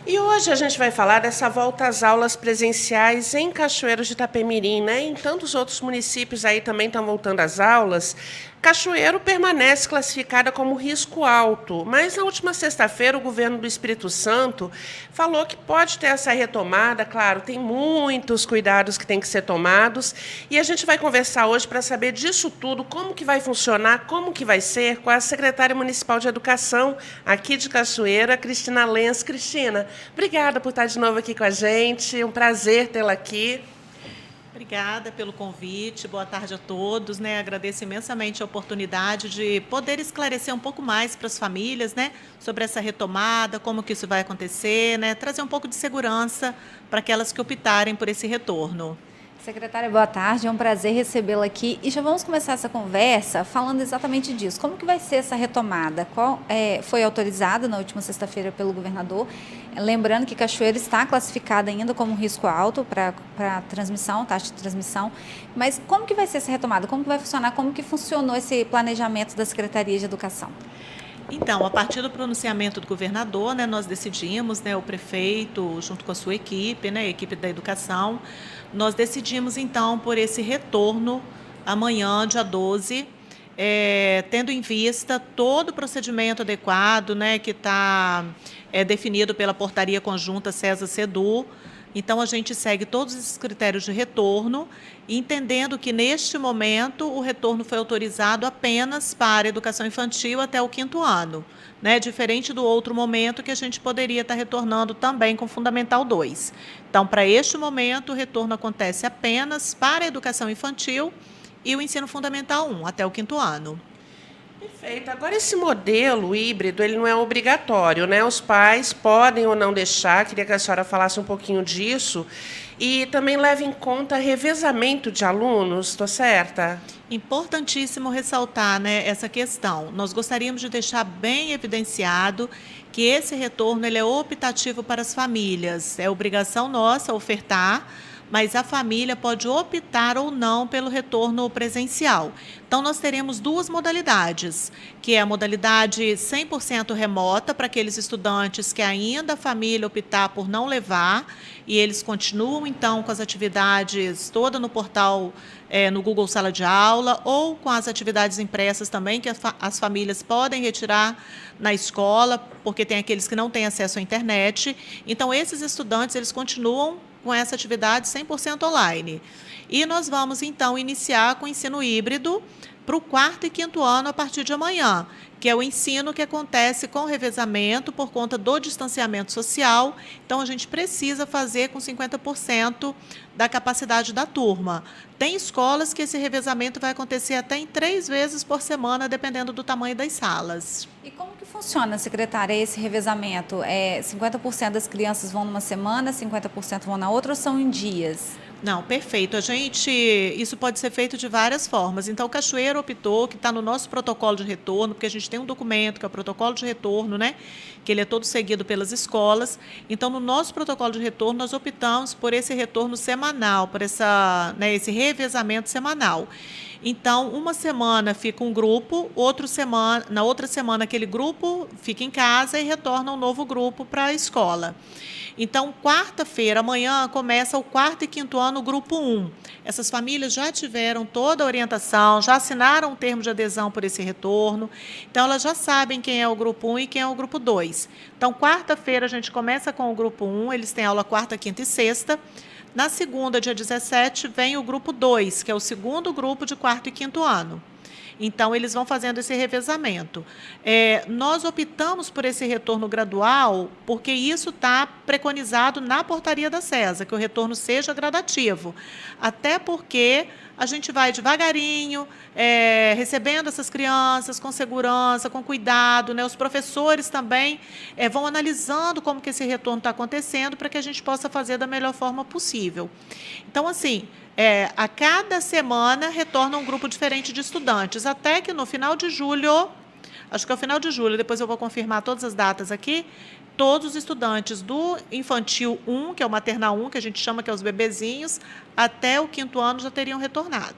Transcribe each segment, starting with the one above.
E hoje a gente vai falar dessa volta às aulas presenciais em Cachoeiro de Itapemirim, né? Em tantos outros municípios aí também estão voltando às aulas. Cachoeiro permanece classificada como risco alto, mas na última sexta-feira o governo do Espírito Santo falou que pode ter essa retomada. Claro, tem muitos cuidados que têm que ser tomados e a gente vai conversar hoje para saber disso tudo, como que vai funcionar, como que vai ser, com a secretária municipal de educação aqui de Cachoeiro, a Cristina Lenz. Cristina, obrigada por estar de novo aqui com a gente, um prazer tê-la aqui. Obrigada pelo convite, boa tarde a todos, né? Agradeço imensamente a oportunidade de poder esclarecer um pouco mais para as famílias, né? Sobre essa retomada, como que isso vai acontecer, né? Trazer um pouco de segurança para aquelas que optarem por esse retorno. Secretária, boa tarde, é um prazer recebê-la aqui e já vamos começar essa conversa falando exatamente disso. Como que vai ser essa retomada? Foi autorizada na última sexta-feira pelo governador, lembrando que Cachoeiro está classificada ainda como risco alto para transmissão, taxa de transmissão, mas como que vai ser essa retomada? Como que vai funcionar? Como que funcionou esse planejamento da Secretaria de Educação? Então, a partir do pronunciamento do governador, né, nós decidimos, né, o prefeito, junto com a sua equipe, né, a equipe da educação, nós decidimos, então, por esse retorno amanhã, dia 12, tendo em vista todo o procedimento adequado, né, que está definido pela portaria conjunta César-Sedu. Então, a gente segue todos esses critérios de retorno, entendendo que, neste momento, o retorno foi autorizado apenas para a educação infantil até o 5º ano, né? Diferente do outro momento que a gente poderia estar retornando também com Fundamental 2. Então, para este momento, o retorno acontece apenas para a educação infantil e o ensino fundamental 1, até o 5º ano. Perfeito. Agora, esse modelo híbrido, ele não é obrigatório, né? Os pais podem ou não deixar, queria que a senhora falasse um pouquinho disso, e também leve em conta revezamento de alunos, estou certa? Importantíssimo ressaltar, né, essa questão. Nós gostaríamos de deixar bem evidenciado que esse retorno ele é optativo para as famílias. É obrigação nossa ofertar, mas a família pode optar ou não pelo retorno presencial. Então, nós teremos duas modalidades, que é a modalidade 100% remota, para aqueles estudantes que ainda a família optar por não levar, e eles continuam, então, com as atividades toda no portal, no Google Sala de Aula, ou com as atividades impressas também, que as famílias podem retirar na escola, porque tem aqueles que não têm acesso à internet. Então, esses estudantes, eles continuam com essa atividade 100% online. E nós vamos, então, iniciar com o ensino híbrido para o 4º e 5º ano a partir de amanhã, que é o ensino que acontece com revezamento por conta do distanciamento social. Então, a gente precisa fazer com 50% da capacidade da turma. Tem escolas que esse revezamento vai acontecer até em 3 vezes por semana, dependendo do tamanho das salas. E como que funciona, secretária, esse revezamento? 50% das crianças vão numa semana, 50% vão na outra ou são em dias? Não, perfeito. Isso pode ser feito de várias formas. Então, o Cachoeiro optou, que está no nosso protocolo de retorno, porque a gente tem um documento que é o protocolo de retorno, né? Que ele é todo seguido pelas escolas. Então, no nosso protocolo de retorno, nós optamos por esse retorno semanal, por esse revezamento semanal. Então, uma semana fica um grupo, na outra semana aquele grupo fica em casa e retorna um novo grupo para a escola. Então, quarta-feira, amanhã, começa o 4º e 5º ano, o grupo 1. Essas famílias já tiveram toda a orientação, já assinaram um termo de adesão por esse retorno. Então, elas já sabem quem é o grupo 1 e quem é o grupo 2. Então, quarta-feira, a gente começa com o grupo 1, eles têm aula quarta, quinta e sexta. Na segunda, dia 17, vem o grupo 2, que é o segundo grupo de 4º e 5º ano. Então, eles vão fazendo esse revezamento. Nós optamos por esse retorno gradual porque isso está preconizado na portaria da CESA, que o retorno seja gradativo. Até porque a gente vai devagarinho, recebendo essas crianças com segurança, com cuidado, né? Os professores também vão analisando como que esse retorno está acontecendo para que a gente possa fazer da melhor forma possível. Então, assim, a cada semana retorna um grupo diferente de estudantes, até que no final de julho, acho que é o final de julho, depois eu vou confirmar todas as datas aqui, todos os estudantes do infantil 1, que é o maternal 1, que a gente chama que é os bebezinhos, até o 5º ano já teriam retornado.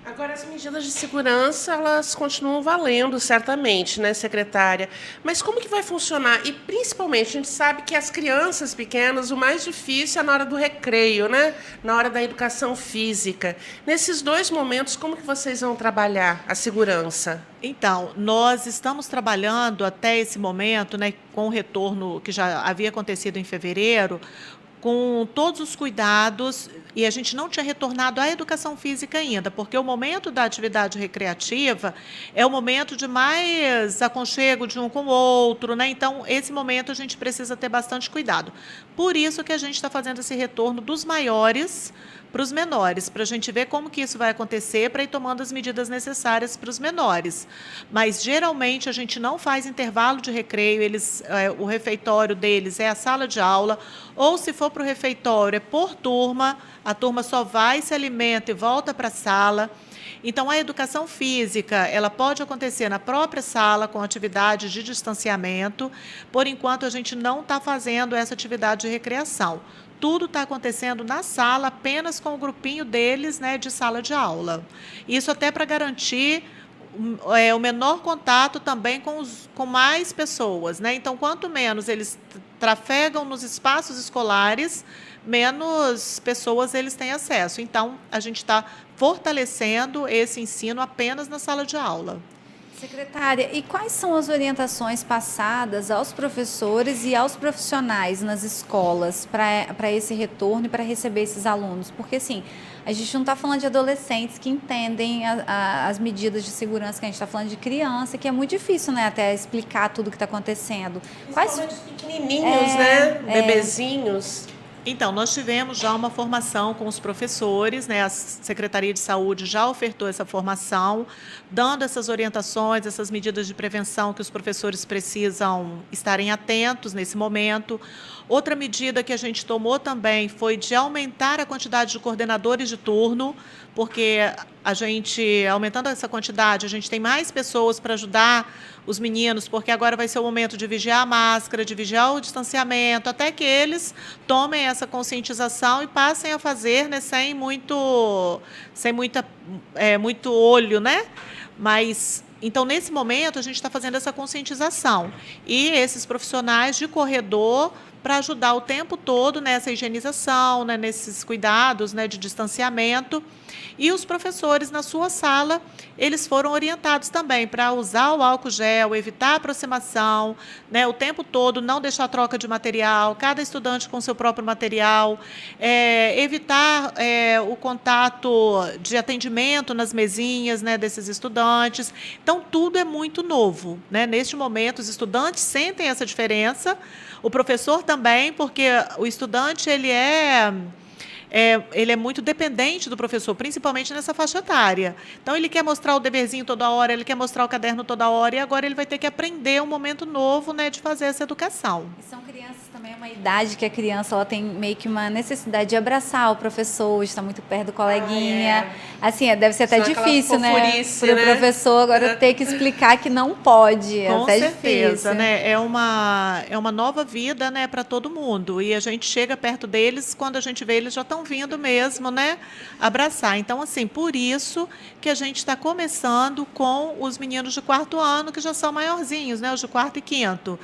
Agora, as medidas de segurança, elas continuam valendo, certamente, né, secretária? Mas como que vai funcionar? E, principalmente, a gente sabe que as crianças pequenas, o mais difícil é na hora do recreio, né? Na hora da educação física. Nesses dois momentos, como que vocês vão trabalhar a segurança? Então, nós estamos trabalhando até esse momento, né, com o retorno que já havia acontecido em fevereiro, com todos os cuidados, e a gente não tinha retornado à educação física ainda, porque o momento da atividade recreativa é o momento de mais aconchego de um com o outro, né? Então, esse momento a gente precisa ter bastante cuidado. Por isso que a gente está fazendo esse retorno dos maiores para os menores, para a gente ver como que isso vai acontecer, para ir tomando as medidas necessárias para os menores. Mas, geralmente, a gente não faz intervalo de recreio, o refeitório deles é a sala de aula, ou se for para o refeitório, é por turma, a turma só vai, se alimenta e volta para a sala. Então, a educação física, ela pode acontecer na própria sala, com atividades de distanciamento. Por enquanto, a gente não está fazendo essa atividade de recreação. Tudo está acontecendo na sala, apenas com o grupinho deles, né, de sala de aula. Isso até para garantir o menor contato também com mais pessoas, né? Então, quanto menos eles trafegam nos espaços escolares, menos pessoas eles têm acesso. Então, a gente está fortalecendo esse ensino apenas na sala de aula. Secretária, e quais são as orientações passadas aos professores e aos profissionais nas escolas para esse retorno e para receber esses alunos? Porque, assim, a gente não está falando de adolescentes que entendem as medidas de segurança, que a gente está falando de criança, que é muito difícil, né, até explicar tudo o que está acontecendo. Quais pequenininhos, né? Bebezinhos. Então, nós tivemos já uma formação com os professores, né? A Secretaria de Saúde já ofertou essa formação, dando essas orientações, essas medidas de prevenção que os professores precisam estarem atentos nesse momento. Outra medida que a gente tomou também foi de aumentar a quantidade de coordenadores de turno, porque a gente, aumentando essa quantidade, a gente tem mais pessoas para ajudar os meninos, porque agora vai ser o momento de vigiar a máscara, de vigiar o distanciamento, até que eles tomem essa conscientização e passem a fazer, né, sem muito olho, né? Mas então, nesse momento, a gente está fazendo essa conscientização. E esses profissionais de corredor para ajudar o tempo todo nessa higienização, né, nesses cuidados, né, de distanciamento. E os professores, na sua sala, eles foram orientados também para usar o álcool gel, evitar a aproximação, né, o tempo todo, não deixar troca de material, cada estudante com seu próprio material, evitar o contato de atendimento nas mesinhas, né, desses estudantes. Então, tudo é muito novo, né? Neste momento, os estudantes sentem essa diferença, o professor também, porque o estudante ele é muito dependente do professor, principalmente nessa faixa etária. Então, ele quer mostrar o deverzinho toda hora, ele quer mostrar o caderno toda hora, e agora ele vai ter que aprender um momento novo, né, de fazer essa educação. E são crianças também, é uma idade que a criança ela tem meio que uma necessidade de abraçar o professor, de estar muito perto do coleguinha. Assim, deve ser até difícil, né? Para o professor agora ter que explicar que não pode. Com até certeza, difícil. Né? É uma nova vida, né, para todo mundo. E a gente chega perto deles, quando a gente vê, eles já estão vindo mesmo, né, abraçar. Então, assim, por isso que a gente está começando com os meninos de 4º ano, que já são maiorzinhos, né, os de 4º e 5º.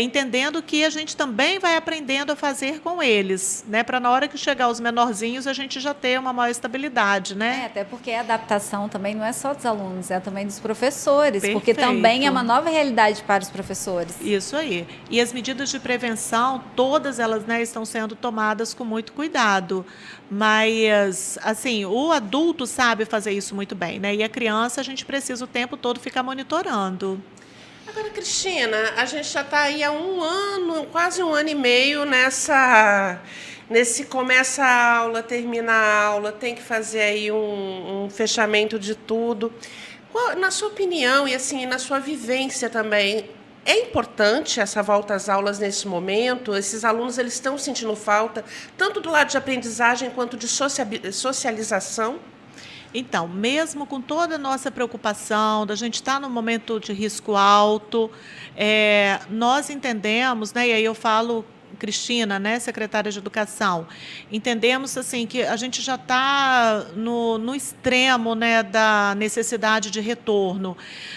Entendendo que a gente também vai aprendendo a fazer com eles, né, para na hora que chegar os menorzinhos, a gente já ter uma maior estabilidade, né? Até porque a adaptação também não é só dos alunos, é também dos professores, Perfeito. Porque também é uma nova realidade para os professores. Isso aí. E as medidas de prevenção, todas elas, né, estão sendo tomadas com muito cuidado. Mas, assim, o adulto sabe fazer isso muito bem, né? E a criança, a gente precisa o tempo todo ficar monitorando. Agora, Cristina, a gente já está aí há um ano, quase um ano e meio nesse começa a aula, termina a aula, tem que fazer aí um fechamento de tudo. Na sua opinião e assim, na sua vivência também, é importante essa volta às aulas nesse momento? Esses alunos eles estão sentindo falta, tanto do lado de aprendizagem quanto de socialização? Então, mesmo com toda a nossa preocupação, da gente estar num momento de risco alto, nós entendemos, né, e aí eu falo Cristina, né, secretária de Educação, entendemos assim que a gente já está no extremo, né, da necessidade de retorno.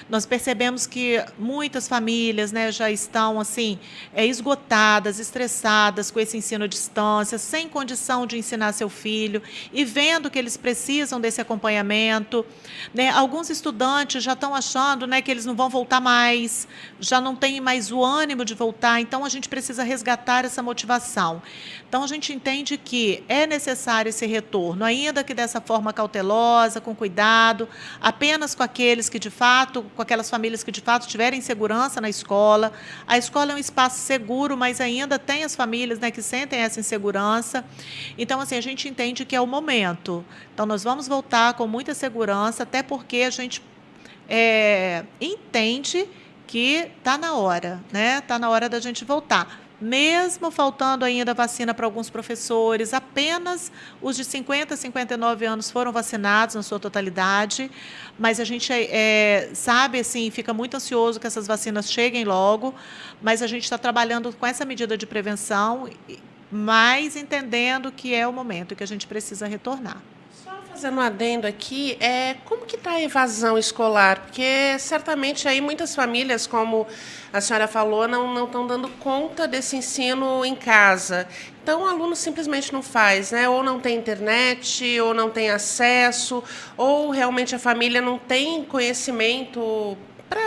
Nós percebemos que muitas famílias, né, já estão assim esgotadas, estressadas com esse ensino à distância, sem condição de ensinar seu filho e vendo que eles precisam desse acompanhamento, né? Alguns estudantes já estão achando, né, que eles não vão voltar mais, já não têm mais o ânimo de voltar, então a gente precisa resgatar essa motivação. Então a gente entende que é necessário esse retorno, ainda que dessa forma cautelosa, com cuidado, apenas com aqueles que de fato, com aquelas famílias que de fato tiverem segurança na escola. A escola é um espaço seguro, mas ainda tem as famílias, né, que sentem essa insegurança. Então, assim, a gente entende que é o momento. Então, nós vamos voltar com muita segurança, até porque a gente entende que está na hora, né? Está na hora da gente voltar. Mesmo faltando ainda vacina para alguns professores, apenas os de 50 a 59 anos foram vacinados na sua totalidade, mas a gente sabe, assim, fica muito ansioso que essas vacinas cheguem logo, mas a gente está trabalhando com essa medida de prevenção, mas entendendo que é o momento que a gente precisa retornar. Fazendo um adendo aqui, como que está a evasão escolar? Porque certamente aí muitas famílias, como a senhora falou, não estão dando conta desse ensino em casa. Então o aluno simplesmente não faz, né? Ou não tem internet, ou não tem acesso, ou realmente a família não tem conhecimento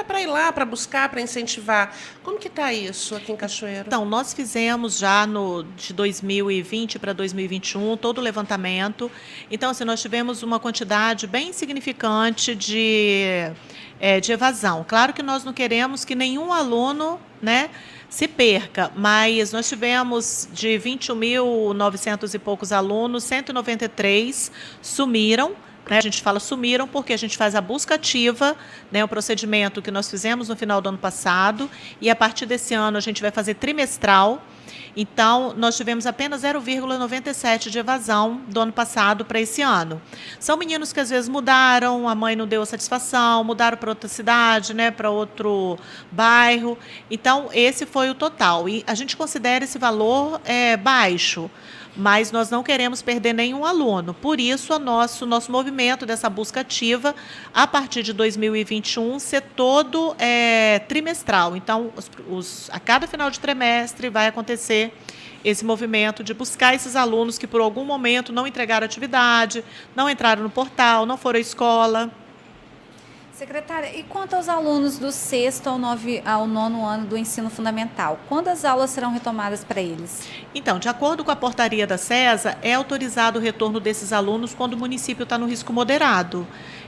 para ir lá, para buscar, para incentivar. Como que está isso aqui em Cachoeiro? Então, nós fizemos já de 2020 para 2021 todo o levantamento. Então, assim, nós tivemos uma quantidade bem significante de evasão. Claro que nós não queremos que nenhum aluno, né, se perca, mas nós tivemos de 21.900 e poucos alunos, 193 sumiram. A gente fala sumiram porque a gente faz a busca ativa, né, um procedimento que nós fizemos no final do ano passado, e a partir desse ano a gente vai fazer trimestral. Então, nós tivemos apenas 0,97 de evasão do ano passado para esse ano. São meninos que às vezes mudaram, a mãe não deu a satisfação, mudaram para outra cidade, né, para outro bairro. Então, esse foi o total. E a gente considera esse valor baixo, mas nós não queremos perder nenhum aluno. Por isso, o nosso movimento dessa busca ativa, a partir de 2021, ser todo trimestral. Então, a cada final de trimestre vai acontecer esse movimento de buscar esses alunos que, por algum momento, não entregaram atividade, não entraram no portal, não foram à escola. Secretária, e quanto aos alunos do 6º ao 9º ano do ensino fundamental? Quando as aulas serão retomadas para eles? Então, de acordo com a portaria da SESA, é autorizado o retorno desses alunos quando o município está no risco moderado.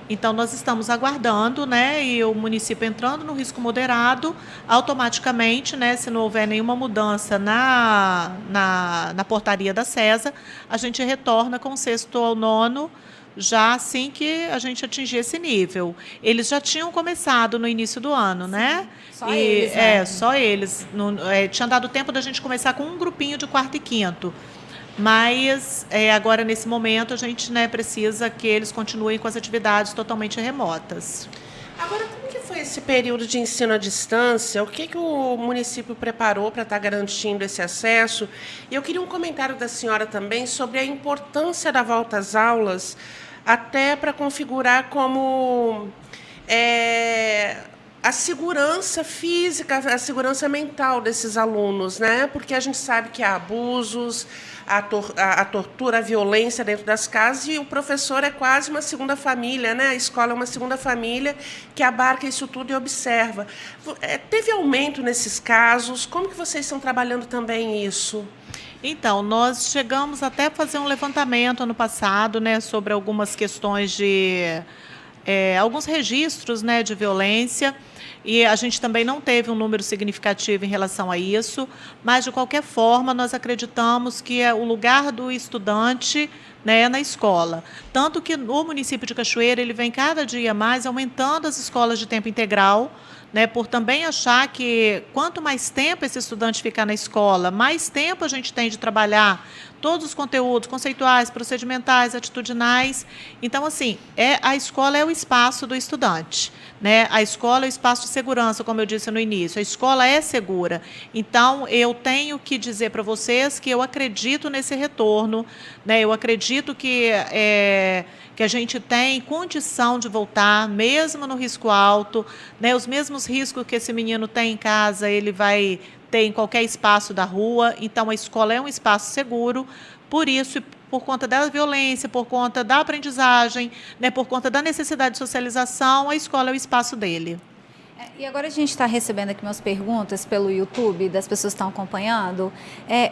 Então, nós estamos aguardando, né, e o município entrando no risco moderado, automaticamente, né, se não houver nenhuma mudança na portaria da SESA, a gente retorna com o 6º ao 9º, já assim que a gente atingir esse nível. Eles já tinham começado no início do ano, né? Só eles, né? Só eles. Tinha dado tempo da gente começar com um grupinho de 4º e 5º. Mas agora, nesse momento, a gente, né, precisa que eles continuem com as atividades totalmente remotas. Agora, como que foi esse período de ensino à distância? O que o município preparou para estar garantindo esse acesso? E eu queria um comentário da senhora também sobre a importância da volta às aulas, até para configurar como a segurança física, a segurança mental desses alunos, né? Porque a gente sabe que há abusos, a tortura, a violência dentro das casas, e o professor é quase uma segunda família, né? A escola é uma segunda família que abarca isso tudo e observa. Teve aumento nesses casos? Como que vocês estão trabalhando também isso? Então, nós chegamos até a fazer um levantamento ano passado, né, sobre algumas questões de alguns registros, né, de violência, e a gente também não teve um número significativo em relação a isso, mas, de qualquer forma, nós acreditamos que o lugar do estudante, né, é na escola. Tanto que o município de Cachoeira ele vem cada dia mais aumentando as escolas de tempo integral, né, por também achar que quanto mais tempo esse estudante ficar na escola, mais tempo a gente tem de trabalhar todos os conteúdos conceituais, procedimentais, atitudinais. Então, assim, a escola é o espaço do estudante, né? A escola é o espaço de segurança, como eu disse no início. A escola é segura. Então, eu tenho que dizer para vocês que eu acredito nesse retorno, né? Eu acredito que a gente tem condição de voltar, mesmo no risco alto, né? Os mesmos riscos que esse menino tem em casa, ele vai ter em qualquer espaço da rua. Então, a escola é um espaço seguro, por isso, por conta da violência, por conta da aprendizagem, né? Por conta da necessidade de socialização, a escola é o espaço dele. E agora a gente está recebendo aqui umas perguntas pelo YouTube, das pessoas que estão acompanhando.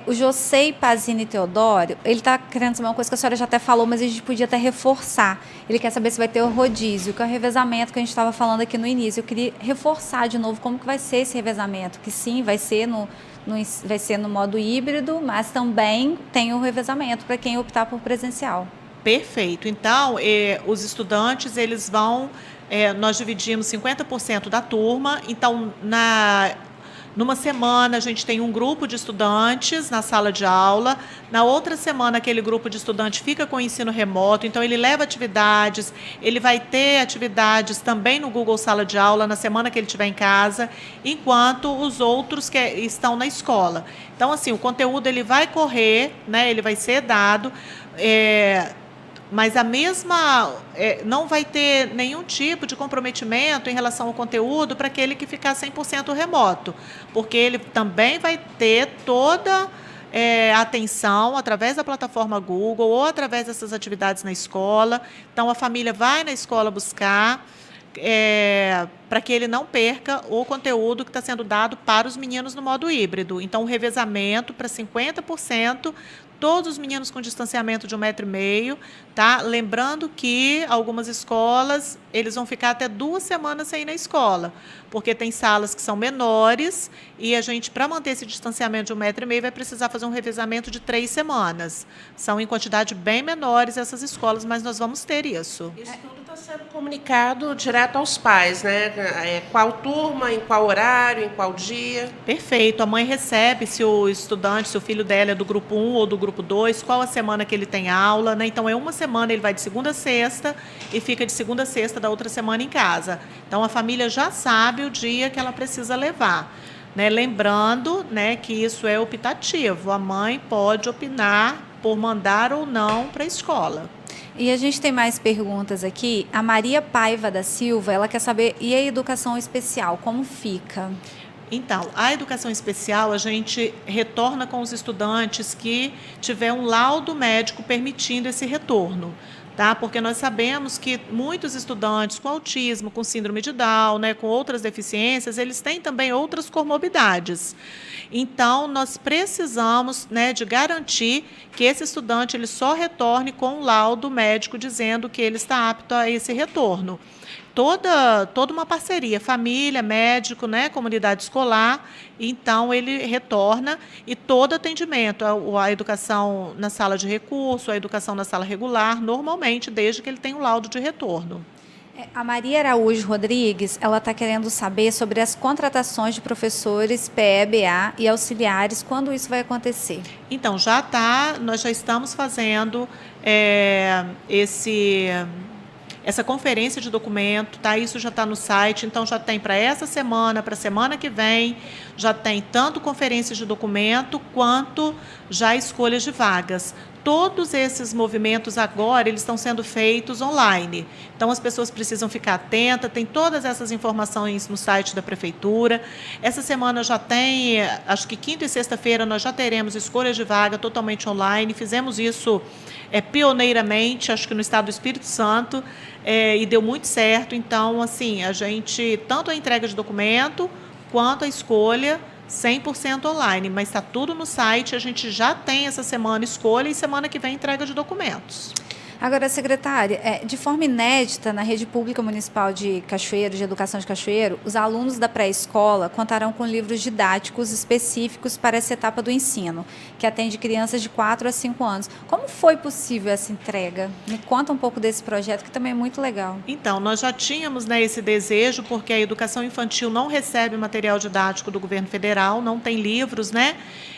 O José Pazini Teodoro, ele está querendo saber uma coisa que a senhora já até falou, mas a gente podia até reforçar. Ele quer saber se vai ter o rodízio, que é o revezamento que a gente estava falando aqui no início. Eu queria reforçar de novo como que vai ser esse revezamento, que sim, vai ser no modo híbrido, mas também tem o revezamento para quem optar por presencial. Perfeito. Então, os estudantes, eles vão... nós dividimos 50% da turma, então, numa semana, a gente tem um grupo de estudantes na sala de aula, na outra semana, aquele grupo de estudantes fica com o ensino remoto, então, ele leva atividades, ele vai ter atividades também no Google Sala de Aula, na semana que ele estiver em casa, enquanto os outros que estão na escola. Então, assim, o conteúdo ele vai correr, né, ele vai ser dado, mas não vai ter nenhum tipo de comprometimento em relação ao conteúdo para aquele que ficar 100% remoto, porque ele também vai ter toda a atenção através da plataforma Google ou através dessas atividades na escola. Então, a família vai na escola buscar, para que ele não perca o conteúdo que está sendo dado para os meninos no modo híbrido. Então, o revezamento para 50%, todos os meninos com distanciamento de 1,5 m, tá? Lembrando que algumas escolas, eles vão ficar até 2 semanas sem ir na escola, porque tem salas que são menores e a gente, para manter esse distanciamento de 1,5 m, vai precisar fazer um revezamento de 3 semanas. São em quantidade bem menores essas escolas, mas nós vamos ter isso. Isso tudo está sendo comunicado direto aos pais, né? Qual turma, em qual horário, em qual dia? Perfeito. A mãe recebe se o estudante, se o filho dela é do grupo 1 ou do grupo 2, qual a semana que ele tem aula, né? Então, uma semana ele vai de segunda a sexta e fica de segunda a sexta da outra semana em casa. Então, a família já sabe o dia que ela precisa levar, né? Lembrando, né, que isso é optativo. A mãe pode opinar por mandar ou não para a escola. E a gente tem mais perguntas aqui. A Maria Paiva da Silva, ela quer saber, e a educação especial, como fica? Então, a educação especial, a gente retorna com os estudantes que tiver um laudo médico permitindo esse retorno, tá? Porque nós sabemos que muitos estudantes com autismo, com síndrome de Down, né, com outras deficiências, eles têm também outras comorbidades. Então, nós precisamos, né, de garantir que esse estudante ele só retorne com um laudo médico dizendo que ele está apto a esse retorno. Toda uma parceria, família, médico, né, comunidade escolar, então ele retorna e todo atendimento, a educação na sala de recurso, a educação na sala regular, normalmente, desde que ele tenha o laudo de retorno. A Maria Araújo Rodrigues, ela está querendo saber sobre as contratações de professores, PEBA e auxiliares, quando isso vai acontecer? Então, nós já estamos fazendo essa conferência de documento, tá? Isso já está no site, então já tem para essa semana, para a semana que vem, já tem tanto conferências de documento quanto já escolhas de vagas. Todos esses movimentos agora, eles estão sendo feitos online. Então, as pessoas precisam ficar atentas, tem todas essas informações no site da Prefeitura. Essa semana já tem, acho que quinta e sexta-feira, nós já teremos escolhas de vaga totalmente online. Fizemos isso pioneiramente, acho que no estado do Espírito Santo, e deu muito certo. Então, assim, a gente, tanto a entrega de documento, quanto a escolha, 100% online, mas está tudo no site, a gente já tem essa semana escolha e semana que vem entrega de documentos. Agora, secretária, de forma inédita, na rede pública municipal de Cachoeiro, de educação de Cachoeiro, os alunos da pré-escola contarão com livros didáticos específicos para essa etapa do ensino, que atende crianças de 4 a 5 anos. Como foi possível essa entrega? Me conta um pouco desse projeto, que também é muito legal. Então, nós já tínhamos, né, esse desejo, porque a educação infantil não recebe material didático do governo federal, não tem livros, né?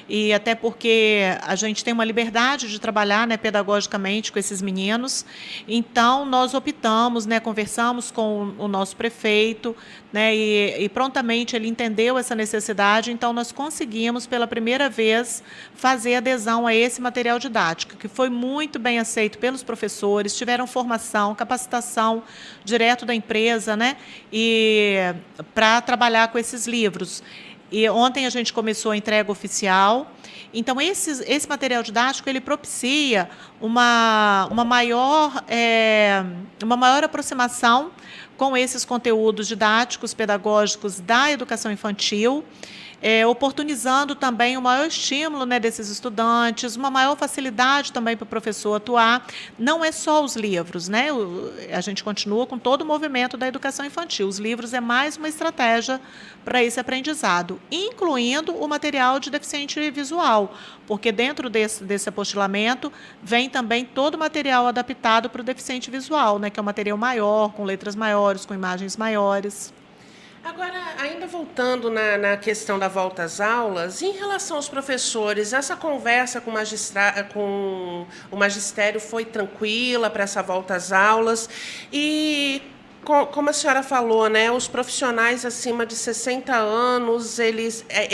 E até porque a gente tem uma liberdade de trabalhar, né, pedagogicamente com esses meninos. Então, nós optamos, né, conversamos com o nosso prefeito, né, e prontamente ele entendeu essa necessidade. Então, nós conseguimos, pela primeira vez, fazer adesão a esse material didático, que foi muito bem aceito pelos professores, tiveram formação, capacitação direto da empresa, né, e para trabalhar com esses livros. E ontem a gente começou a entrega oficial. Então, esse material didático ele propicia uma maior aproximação com esses conteúdos didáticos, pedagógicos da educação infantil, oportunizando também um maior estímulo, né, desses estudantes, uma maior facilidade também para o professor atuar. Não é só os livros, né? A gente continua com todo o movimento da educação infantil. Os livros é mais uma estratégia para esse aprendizado, incluindo o material de deficiente visual, porque dentro desse apostilamento vem também todo o material adaptado para o deficiente visual, né, que é um material maior, com letras maiores, com imagens maiores. Agora, ainda voltando na questão da volta às aulas, em relação aos professores, essa conversa com o magistério foi tranquila para essa volta às aulas? E, como a senhora falou, né, os profissionais acima de 60 anos,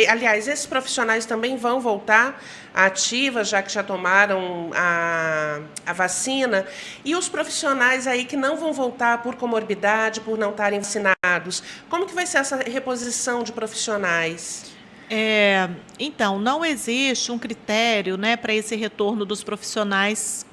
aliás, esses profissionais também vão voltar à ativa, já que já tomaram a vacina, e os profissionais aí que não vão voltar por comorbidade, por não estarem vacinados, como que vai ser essa reposição de profissionais? Então, não existe um critério, né, para esse retorno dos profissionais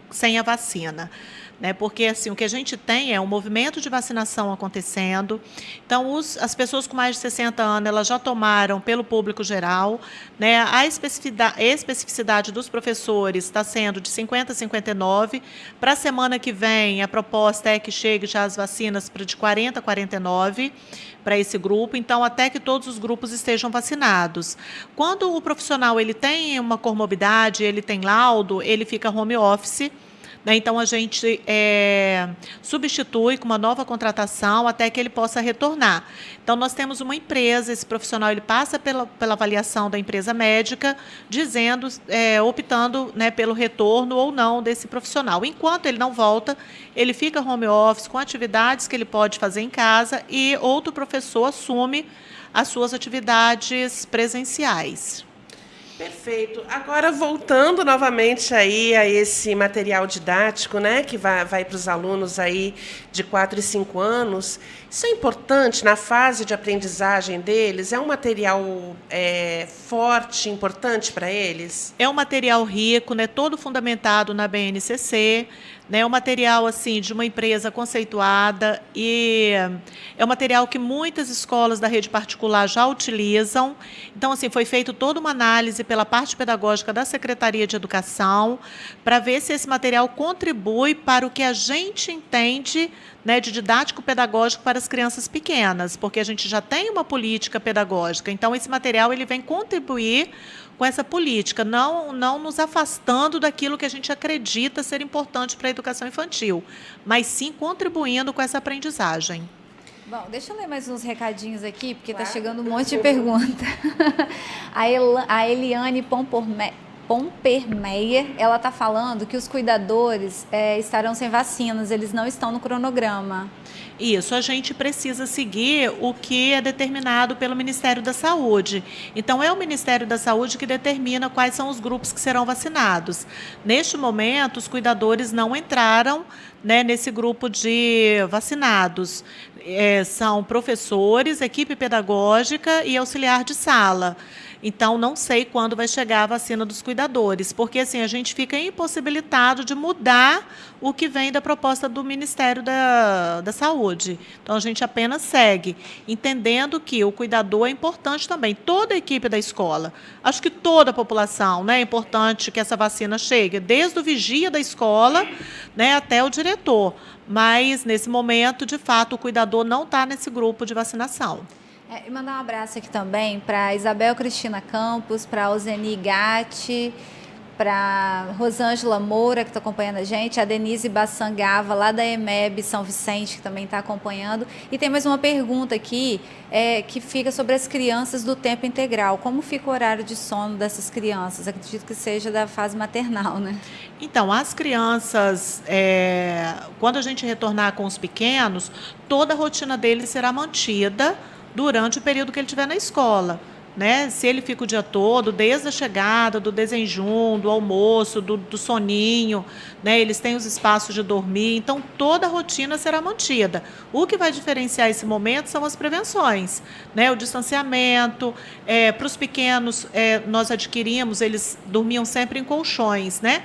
sem a vacina, né? Porque assim, o que a gente tem é um movimento de vacinação acontecendo. Então, as pessoas com mais de 60 anos, elas já tomaram pelo público geral, né? A especificidade dos professores está sendo de 50 a 59. Para a semana que vem, a proposta é que chegue já as vacinas para de 40 a 49 para esse grupo, então até que todos os grupos estejam vacinados. Quando o profissional ele tem uma comorbidade, ele tem laudo, ele fica home office, né? Então, a gente substitui com uma nova contratação até que ele possa retornar. Então, nós temos uma empresa, esse profissional ele passa pela avaliação da empresa médica, optando, né, pelo retorno ou não desse profissional. Enquanto ele não volta, ele fica home office com atividades que ele pode fazer em casa e outro professor assume as suas atividades presenciais. Perfeito. Agora, voltando novamente aí a esse material didático, né, que vai para os alunos aí de 4 e 5 anos, isso é importante na fase de aprendizagem deles? É um material forte, importante para eles? É um material rico, né, todo fundamentado na BNCC, né, é um material assim, de uma empresa conceituada e é um material que muitas escolas da rede particular já utilizam. Então, assim, foi feita toda uma análise pela parte pedagógica da Secretaria de Educação para ver se esse material contribui para o que a gente entende, né, de didático pedagógico para as crianças pequenas, porque a gente já tem uma política pedagógica. Então, esse material ele vem contribuir com essa política, não nos afastando daquilo que a gente acredita ser importante para a educação infantil, mas sim contribuindo com essa aprendizagem. Bom, deixa eu ler mais uns recadinhos aqui, porque está Claro. chegando um monte de pergunta. A Eliane Pompermeyer, ela está falando que os cuidadores estarão sem vacinas, eles não estão no cronograma. Isso, a gente precisa seguir o que é determinado pelo Ministério da Saúde. Então, é o Ministério da Saúde que determina quais são os grupos que serão vacinados. Neste momento, os cuidadores não entraram, né, nesse grupo de vacinados. São professores, equipe pedagógica e auxiliar de sala. Então, não sei quando vai chegar a vacina dos cuidadores, porque assim a gente fica impossibilitado de mudar o que vem da proposta do Ministério da Saúde. Então, a gente apenas segue, entendendo que o cuidador é importante também, toda a equipe da escola. Acho que toda a população, né, é importante que essa vacina chegue, desde o vigia da escola, né, até o diretor. Mas, nesse momento, de fato, o cuidador não está nesse grupo de vacinação. E mandar um abraço aqui também para a Isabel Cristina Campos, para a Alzeni Gatti, para a Rosângela Moura, que está acompanhando a gente, a Denise Bassangava, lá da EMEB São Vicente, que também está acompanhando. E tem mais uma pergunta aqui, que fica sobre as crianças do tempo integral. Como fica o horário de sono dessas crianças? Acredito que seja da fase maternal, né? Então, as crianças, quando a gente retornar com os pequenos, toda a rotina deles será mantida durante o período que ele estiver na escola, né? Se ele fica o dia todo, desde a chegada, do desenjum, do almoço, do soninho, né? Eles têm os espaços de dormir, então toda a rotina será mantida. O que vai diferenciar esse momento são as prevenções, né? O distanciamento, para os pequenos, nós adquirimos, eles dormiam sempre em colchões, né?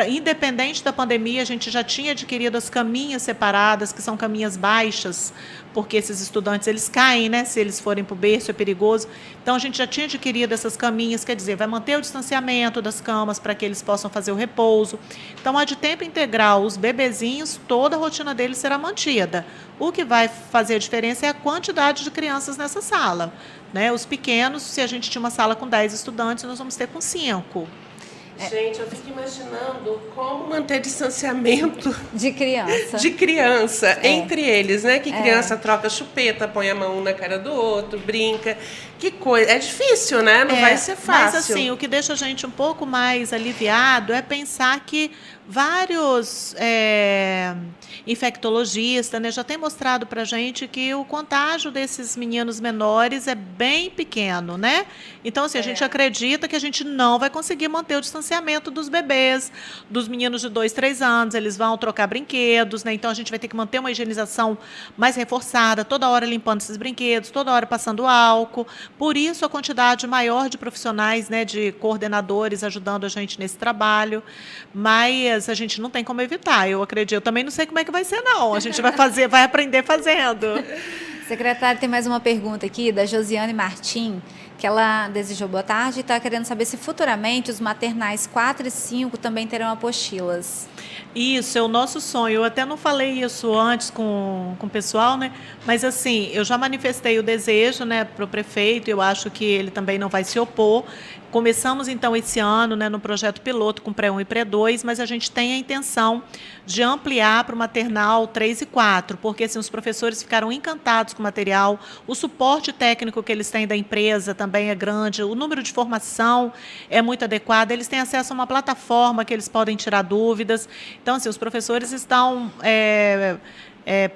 Independente da pandemia, a gente já tinha adquirido as caminhas separadas, que são caminhas baixas, porque esses estudantes eles caem, né? Se eles forem para o berço é perigoso. Então a gente já tinha adquirido essas caminhas, quer dizer, vai manter o distanciamento das camas para que eles possam fazer o repouso. Então, a de tempo integral, os bebezinhos, toda a rotina deles será mantida. O que vai fazer a diferença é a quantidade de crianças nessa sala, né? Os pequenos, se a gente tinha uma sala com 10 estudantes, nós vamos ter com 5. Gente, eu fico imaginando como manter distanciamento de criança entre eles, né? Que criança troca chupeta, põe a mão na cara do outro, brinca. Que coisa. É difícil, né? Não vai ser fácil. Mas, assim, o que deixa a gente um pouco mais aliviado é pensar que vários infectologistas, né, já têm mostrado para a gente que o contágio desses meninos menores é bem pequeno, né? Então, assim, a gente acredita que a gente não vai conseguir manter o distanciamento dos bebês, dos meninos de 2, 3 anos, eles vão trocar brinquedos, né? Então, a gente vai ter que manter uma higienização mais reforçada, toda hora limpando esses brinquedos, toda hora passando álcool. Por isso, a quantidade maior de profissionais, né, de coordenadores ajudando a gente nesse trabalho, mas a gente não tem como evitar, eu acredito. Eu também não sei como é que vai ser, não. A gente vai aprender fazendo. Secretária, tem mais uma pergunta aqui da Josiane Martim, que ela desejou boa tarde e está querendo saber se futuramente os maternais 4 e 5 também terão apostilas. Isso, é o nosso sonho. Eu até não falei isso antes com o pessoal, né? Mas, assim, eu já manifestei o desejo, né, para o prefeito, eu acho que ele também não vai se opor. Começamos, então, esse ano, né, no projeto piloto com pré-1 e pré-2, mas a gente tem a intenção de ampliar para o maternal 3 e 4, porque assim, os professores ficaram encantados com o material, o suporte técnico que eles têm da empresa também é grande, o número de formação é muito adequado, eles têm acesso a uma plataforma que eles podem tirar dúvidas. Então, assim, os professores estão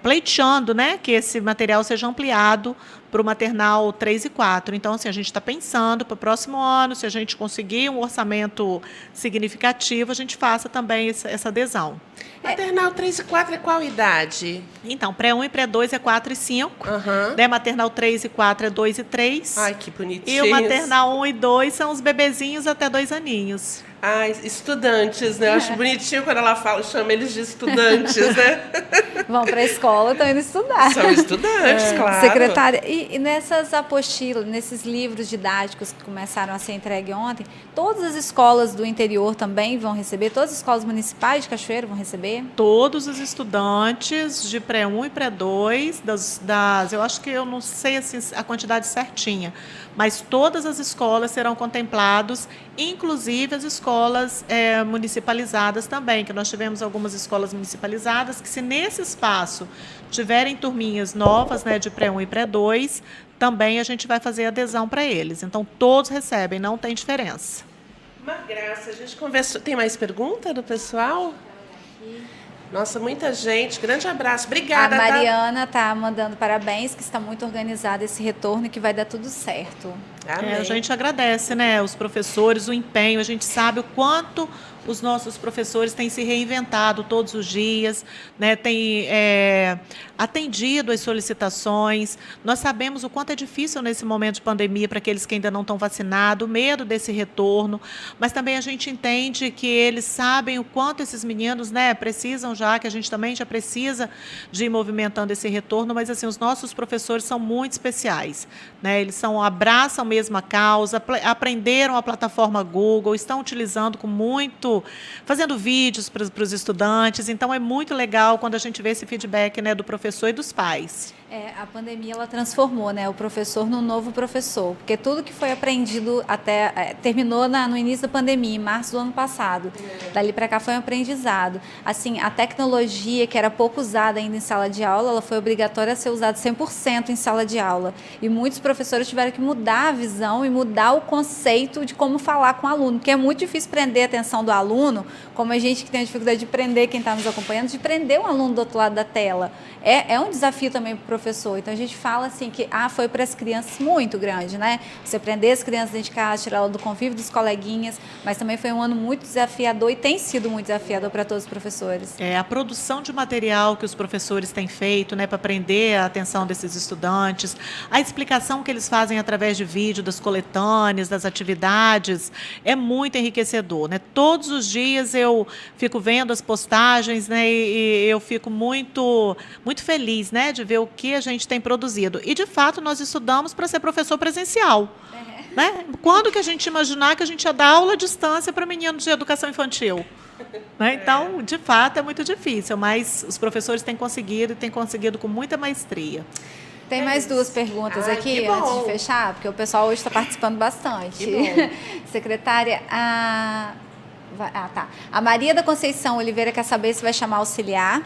pleiteando, né, que esse material seja ampliado para o maternal 3 e 4. Então, assim, a gente está pensando para o próximo ano, se a gente conseguir um orçamento significativo, a gente faça também essa adesão. Maternal 3 e 4 é qual idade? Então, pré-1 e pré-2 é 4 e 5. Uhum. Né? Maternal 3 e 4 é 2 e 3. Ai, que bonitinho. E o maternal 1 e 2 são os bebezinhos até 2 aninhos. Ai, estudantes, né? Eu acho bonitinho quando ela chama eles de estudantes, né? Vão para a escola, estão indo estudar. São estudantes, claro. Secretária, e nessas apostilas, nesses livros didáticos que começaram a ser entregues ontem, todas as escolas do interior também vão receber? Todas as escolas municipais de Cachoeiro vão receber? Todos os estudantes de pré-1 e pré-2, eu acho que eu não sei assim, a quantidade certinha, mas todas as escolas serão contemplados, inclusive as escolas municipalizadas também, que nós tivemos algumas escolas municipalizadas que, se nesse espaço tiverem turminhas novas, né, de pré-1 e pré-2, também a gente vai fazer adesão para eles. Então, todos recebem, não tem diferença. Uma graça, a gente conversou. Tem mais pergunta do pessoal? Nossa, muita gente. Grande abraço. Obrigada. A Mariana está mandando parabéns, que está muito organizado esse retorno e que vai dar tudo certo. Amém. A gente agradece, né, os professores, o empenho, a gente sabe o quanto os nossos professores têm se reinventado todos os dias, né, têm atendido às solicitações. Nós sabemos o quanto é difícil nesse momento de pandemia para aqueles que ainda não estão vacinados, o medo desse retorno, mas também a gente entende que eles sabem o quanto esses meninos, né, precisam já, que a gente também já precisa de ir movimentando esse retorno, mas assim, os nossos professores são muito especiais, né, eles abraçam mesmo a causa, aprenderam a plataforma Google, estão utilizando com muito, fazendo vídeos para os estudantes, então é muito legal quando a gente vê esse feedback, né, do professor e dos pais. A pandemia ela transformou, né, o professor num novo professor, porque tudo que foi aprendido terminou no início da pandemia, em março do ano passado. Dali para cá foi um aprendizado. Assim, a tecnologia que era pouco usada ainda em sala de aula, ela foi obrigatória a ser usada 100% em sala de aula. E muitos professores tiveram que mudar a visão e mudar o conceito de como falar com o aluno, porque é muito difícil prender a atenção do aluno, como a gente que tem a dificuldade de prender quem está nos acompanhando, de prender o aluno do outro lado da tela. É um desafio também para o professor. Então a gente fala assim que foi para as crianças muito grande, né? Você prender as crianças dentro de casa, tirar ela do convívio dos coleguinhas, mas também foi um ano muito desafiador e tem sido muito desafiador para todos os professores. A produção de material que os professores têm feito, né, para prender a atenção desses estudantes, a explicação que eles fazem através de vídeo, das coletâneas, das atividades, é muito enriquecedor, né? Todos os dias eu fico vendo as postagens, né, e eu fico muito feliz, né, de ver o que a gente tem produzido. E, de fato, nós estudamos para ser professor presencial. Né? Quando que a gente imaginar que a gente ia dar aula à distância para meninos de educação infantil? Né? Então, de fato, é muito difícil, mas os professores têm conseguido e têm conseguido com muita maestria. Tem mais duas perguntas aqui, antes de fechar, porque o pessoal hoje está participando bastante. Secretária, tá. A Maria da Conceição Oliveira quer saber se vai chamar auxiliar.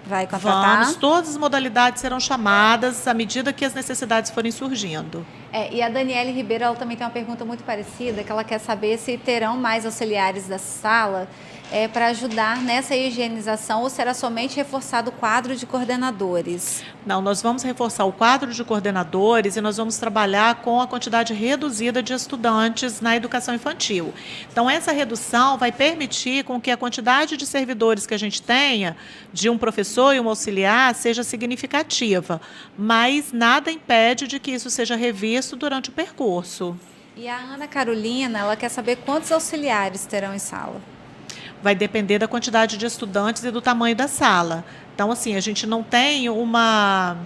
Vai contratar? Vamos, todas as modalidades serão chamadas à medida que as necessidades forem surgindo. E a Daniele Ribeiro, ela também tem uma pergunta muito parecida, que ela quer saber se terão mais auxiliares da sala para ajudar nessa higienização ou será somente reforçado o quadro de coordenadores? Não, nós vamos reforçar o quadro de coordenadores e nós vamos trabalhar com a quantidade reduzida de estudantes na educação infantil. Então, essa redução vai permitir com que a quantidade de servidores que a gente tenha, de um professor e um auxiliar, seja significativa, mas nada impede de que isso seja revisto durante o percurso. E a Ana Carolina, ela quer saber quantos auxiliares terão em sala? Vai depender da quantidade de estudantes e do tamanho da sala. Então, assim, a gente não tem uma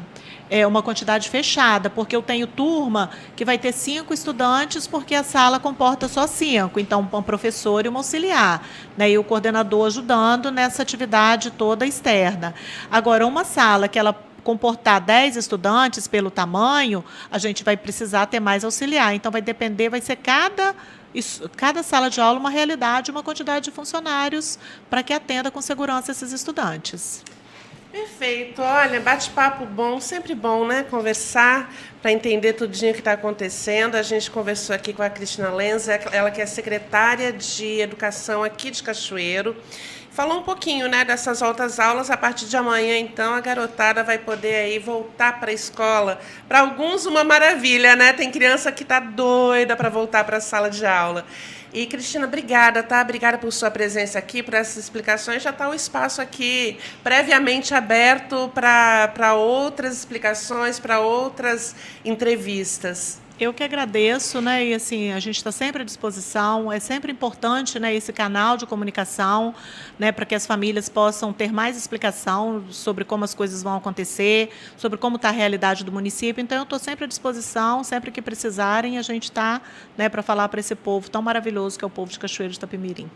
quantidade fechada, porque eu tenho turma que vai ter 5 estudantes, porque a sala comporta só 5. Então, um professor e um auxiliar, né, e o coordenador ajudando nessa atividade toda externa. Agora, uma sala que ela comportar 10 estudantes pelo tamanho, a gente vai precisar ter mais auxiliar. Então, vai depender, vai ser cada sala de aula uma realidade, uma quantidade de funcionários para que atenda com segurança esses estudantes. Perfeito. Olha, bate-papo bom, sempre bom, né? Conversar para entender tudinho que está acontecendo. A gente conversou aqui com a Cristina Lenz, ela que é secretária de Educação aqui de Cachoeiro. Falou um pouquinho, né, dessas voltas aulas. A partir de amanhã, então, a garotada vai poder aí voltar para a escola. Para alguns, uma maravilha, né? Tem criança que está doida para voltar para a sala de aula. E, Cristina, obrigada, tá? Obrigada por sua presença aqui, por essas explicações. Já está o espaço aqui previamente aberto para outras explicações, para outras entrevistas. Eu que agradeço, né? E assim, a gente está sempre à disposição. É sempre importante, né, esse canal de comunicação, né, para que as famílias possam ter mais explicação sobre como as coisas vão acontecer, sobre como está a realidade do município. Então, eu estou sempre à disposição, sempre que precisarem, a gente está, né, para falar para esse povo tão maravilhoso que é o povo de Cachoeiro de Itapemirim.